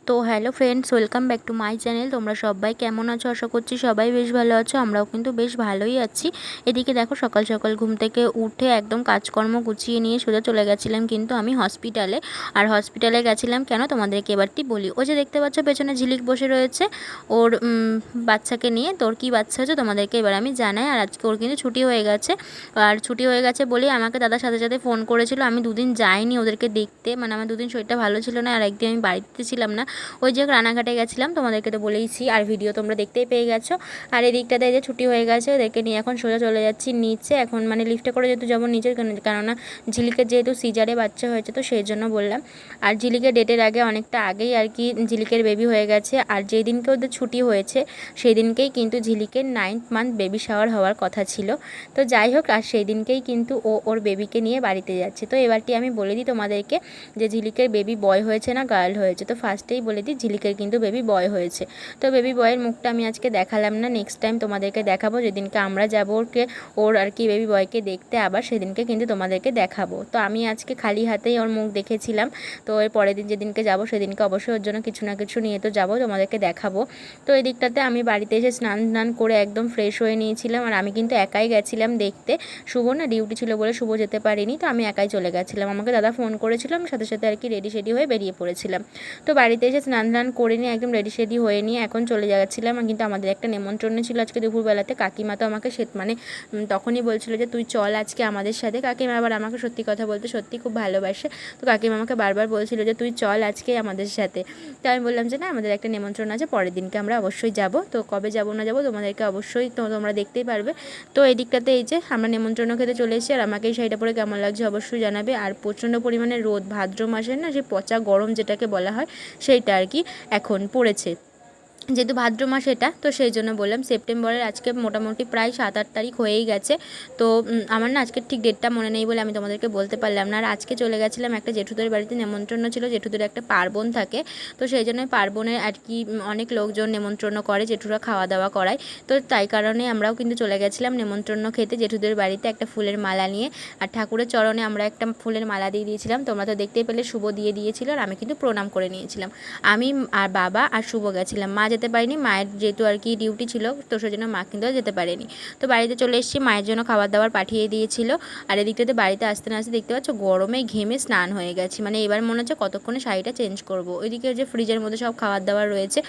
তো hello friends, welcome back to my channel. তোমরা সবাই কেমন আছো? আশা করছি সবাই বেশ ভালো আছো। আমরাও কিন্তু বেশ ভালোই আছি। এদিকে দেখো, সকাল সকাল ঘুম থেকে উঠে একদম কাজকর্ম গুছিয়ে নিয়ে সোজা চলে গেছিলাম কিন্তু আমি হসপিটালে। আর হসপিটালে গেছিলাম কেন তোমাদেরকে এবারটি বলি। ওই যে দেখতে পাচ্ছ পেছনে ঝিলিক বসে রয়েছে ওর বাচ্চাকে নিয়ে। তোর কি বাচ্চা হচ্ছে তোমাদেরকে এবার আমি জানাই। আর আজকে ওর কিন্তু ছুটি হয়ে গেছে। আর ছুটি হয়ে গেছে বলেই আমাকে দাদার সাথে সাথে ফোন করেছিল। আমি দুদিন যাইনি ওদেরকে দেখতে, মানে আমার দুদিন শরীরটা ভালো ছিল না, আর একদিন আমি বাড়িতে ছিলাম না। ওই যে রানাঘাটে গেছিলাম, তোমাদেরকে তো বলেইছি, আর ভিডিও তোমরা দেখতেই পেয়ে গেছো। আর এদিকটাতে যে ছুটি হয়ে গেছে, ওদেরকে নিয়ে এখন সোজা চলে যাচ্ছি নিচে। এখন মানে লিফটে করে যেহেতু যাবো নিচে, কেননা ঝিলিকের যেহেতু সিজারে বাচ্চা হয়েছে, তো সেই জন্য বললাম। আর ঝিলিকের ডেটের আগে অনেকটা আগেই আর কি ঝিলিকের বেবি হয়ে গেছে। আর যেই দিনকে ওদের ছুটি হয়েছে সেই দিনকেই কিন্তু ঝিলিকের 9th মান্থ বেবি শাওয়ার হওয়ার কথা ছিল। তো যাই হোক, আর সেই দিনকেই কিন্তু ও ওর বেবিকে নিয়ে বাড়িতে যাচ্ছে। তো এবারটি আমি বলে দিই তোমাদেরকে যে ঝিলিকের বেবি বয় হয়েছে না গার্ল হয়েছে। তো ফার্স্টেই বলে দিই, ঝিলিকের কিন্তু বেবি বয় হয়েছে। তো বেবি বয়ের মুখটা আমি আজকে দেখালাম না, নেক্সট টাইম তোমাদেরকে দেখাবো যেদিনকে আমরা যাবো ওর আর কি বেবি বয়কে দেখতে, আবার সেদিনকে কিন্তু তোমাদেরকে দেখাবো। তো আমি আজকে খালি হাতেই ওর মুখ দেখেছিলাম। তো এর পরের দিন যেদিনকে যাবো সেদিনকে অবশ্যই ওর জন্য কিছু না কিছু নিয়ে তো যাবো, তোমাদেরকে দেখাবো। তো এই দিকটাতে আমি বাড়িতে এসে স্নান করে একদম ফ্রেশ হয়ে নিয়েছিলাম। আর আমি কিন্তু একাই গেছিলাম দেখতে, শুভ না ডিউটি ছিল বলে শুভ যেতে পারিনি। তো আমি একাই চলে গেছিলাম, আমাকে দাদা ফোন করেছিলাম, সাথে সাথে আর কি রেডি হয়ে বেরিয়ে পড়েছিলাম। তো বাড়িতে এসে স্নান করে নিয়ে একদম রেডি হয়ে নিয়ে এখন চলে যাচ্ছিলাম। কিন্তু আমাদের একটা নেমন্ত্রণ ছিল আজকে দুপুরবেলাতে। কাকিমা তো আমাকে মানে তখনই বলছিল যে তুই চল আজকে আমাদের সাথে। কাকিমা আবার আমাকে সত্যি কথা বলতে সত্যি খুব ভালোবাসে। তো কাকিমা আমাকে বারবার বলছিল যে তুই চল আজকে আমাদের সাথে। তো আমি বললাম যে না, আমাদের একটা নেমন্ত্রণ আছে, পরের দিনকে আমরা অবশ্যই যাব। তো কবে যাব না যাব তোমাদেরকে অবশ্যই তোমরা দেখতেই পারবে। তো এই দিকটাতে এই যে আমরা নেমন্ত্রণ খেতে চলে এসেছি। আর আমাকে এই শাড়িটা পরে কেমন লাগছে অবশ্যই জানাবে। আর প্রচণ্ড পরিমাণে রোদ, ভাদ্র মাসের না সেই পচা গরম যেটাকে বলা হয় সেইটা আর কি এখন পড়েছে, যেহেতু ভাদ্র মাস এটা। তো সেই জন্য বললাম, সেপ্টেম্বরের আজকে মোটামুটি প্রায় 7-8 তারিখ হয়েই গেছে। তো আমার না আজকের ঠিক ডেটটা মনে নেই বলে আমি তোমাদেরকে বলতে পারলাম না। আর আজকে চলে গেছিলাম একটা জেঠুদের বাড়িতে, নেমন্ত্রণ ছিল। জেঠুদের একটা পার্বণ থাকে, তো সেই জন্য পার্বণে আর কি অনেক লোকজন নেমন্ত্রণ করে, জেঠুরা খাওয়া দাওয়া করায়। তো তাই কারণে আমরাও কিন্তু চলে গেছিলাম নেমন্ত্রণ খেতে জেঠুদের বাড়িতে, একটা ফুলের মালা নিয়ে। আর ঠাকুরের চরণে আমরা একটা ফুলের মালা দিয়ে দিয়েছিলাম, তোমরা তো দেখতেই পেলে, শুভ দিয়ে দিয়েছিল। আর আমি কিন্তু প্রণাম করে নিয়েছিলাম। আমি আর বাবা আর শুভ গেছিলাম, মা যেতে পারিনি, মায়ের যেহেতু আর কি ডিউটি ছিল, তো সেই জন্য মা কিন্তু যেতে পারেনি। তো বাড়িতে চলে এসেছি, মায়ের জন্য খাবার দাবার পাঠিয়ে দিয়েছিল। আর এদিকটাতে বাড়িতে আসতে না আসতে দেখতে পাচ্ছ গরমে ঘেমে স্নান হয়ে গেছি, মানে এবার মনে হচ্ছে কতক্ষণে শাড়িটা চেঞ্জ করব। ওইদিকে যে ফ্রিজের মধ্যে সব খাবার দাবার রয়েছে,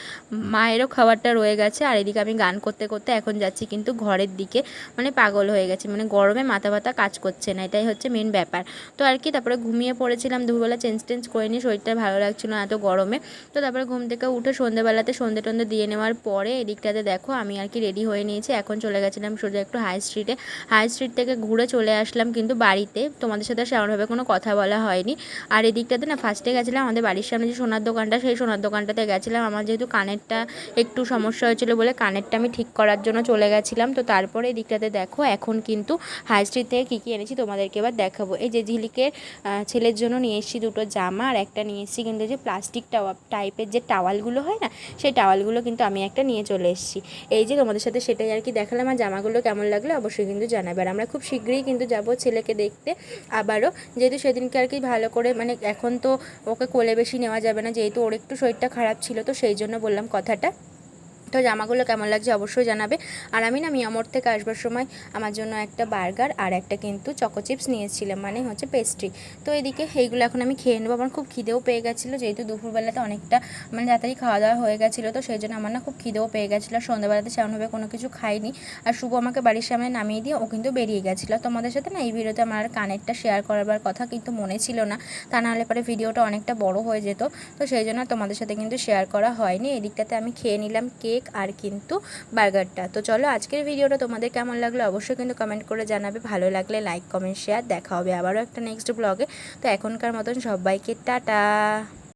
মায়েরও খাবারটা রয়ে গেছে। আর এদিকে আমি গান করতে করতে এখন যাচ্ছি কিন্তু ঘরের দিকে, মানে পাগল হয়ে গেছি, মানে গরমে মাথা ব্যথা কাজ করছে না, এটাই হচ্ছে মেন ব্যাপার। তো আর কি তারপরে ঘুমিয়ে পড়েছিলাম, দুপুরবেলা চেঞ্জ করে নিয়ে, শরীরটা ভালো লাগছিল না এত গরমে। তো তারপরে ঘুম থেকে উঠে সন্ধ্যেবেলাতে সন্ধ্যে দিয়ে নেওয়ার পরে এদিকটাতে দেখো আমি আর কি রেডি হয়ে নিয়েছি। এখন চলে গেছিলাম সোজা একটু হাই স্ট্রিট থেকে ঘুরে চলে আসলাম কিন্তু বাড়িতে। তোমাদের সাথে সেমনভাবে কোনো কথা বলা হয়নি। আর এদিকটাতে না ফার্স্টে গেছিলাম আমাদের বাড়ির সামনে যে সোনার দোকানটা, সেই সোনার দোকানটাতে গেছিলাম। আমার যেহেতু কানেরটা একটু সমস্যা হয়েছিল বলে কানেরটা আমি ঠিক করার জন্য চলে গেছিলাম। তো তারপরে এদিকটাতে দেখো এখন কিন্তু হাই স্ট্রিট থেকে কী এনেছি তোমাদেরকে এবার দেখাবো। এই যে ঝিলিকের ছেলের জন্য নিয়ে এসেছি দুটো জামা, আর একটা নিয়ে এসেছি কিন্তু যে প্লাস্টিক টাইপের যে টাওয়ালগুলো হয় না, সেই টাওয়ালগুলো কিন্তু আমি একটা নিয়ে চলে এসেছি। এই যে তোমাদের সাথে সেটাই আর কি দেখালাম। আর জামাগুলো কেমন লাগলো অবশ্যই কিন্তু জানাবে। আর আমরা খুব শীঘ্রই কিন্তু যাব ছেলেকে দেখতে আবারও, যেহেতু সেদিনকে আর কি ভালো করে, মানে এখন তো ওকে কোলে বেশি নেওয়া যাবে না, যেহেতু ওর একটু শরীরটা খারাপ ছিল, তো সেই জন্য বললাম কথাটা। তো জামাগুলো কেমন লাগছে অবশ্যই জানাবে। আর আমি না মিয়ামোড় থেকে আসবার সময় আমার জন্য একটা বার্গার আর একটা কিন্তু চকো চিপস নিয়েছিলাম, মানে হচ্ছে পেস্ট্রি। তো এদিকে এইগুলো এখন আমি খেয়ে নেবো। আমার খুব খিদেও পেয়ে গেছিলো, যেহেতু দুপুরবেলাতে অনেকটা মানে তাড়াতাড়ি খাওয়া দাওয়া হয়ে গেছিলো, তো সেই জন্য আমার না খুব খিদেও পেয়ে গেছিলো। সন্ধ্যাবেলাতে সেমনভাবে কোনো কিছু খাইনি। আর শুভ আমাকে বাড়ির সামনে নামিয়ে দিয়ে ও কিন্তু বেরিয়ে গেছিলো। তোমাদের সাথে না এই ভিডিওতে আমার কানেরটা শেয়ার করার কথা কিন্তু মনে ছিল না, তা নাহলে পরে ভিডিওটা অনেকটা বড় হয়ে যেত। তো সেই জন্য তোমাদের সাথে কিন্তু শেয়ার করা হয়নি। এদিকটাতে আমি খেয়ে নিলাম কেক আর কিন্তু বার্গারটা। তো চলো আজকের ভিডিওটা তোমাদের কেমন লাগলো অবশ্যই কিন্তু কমেন্ট করে জানাবে। ভালো লাগলে লাইক কমেন্ট শেয়ার, দেখা হবে আবারও একটা নেক্সট ব্লগে। তো এখনকার মতন সবাইকে টাটা।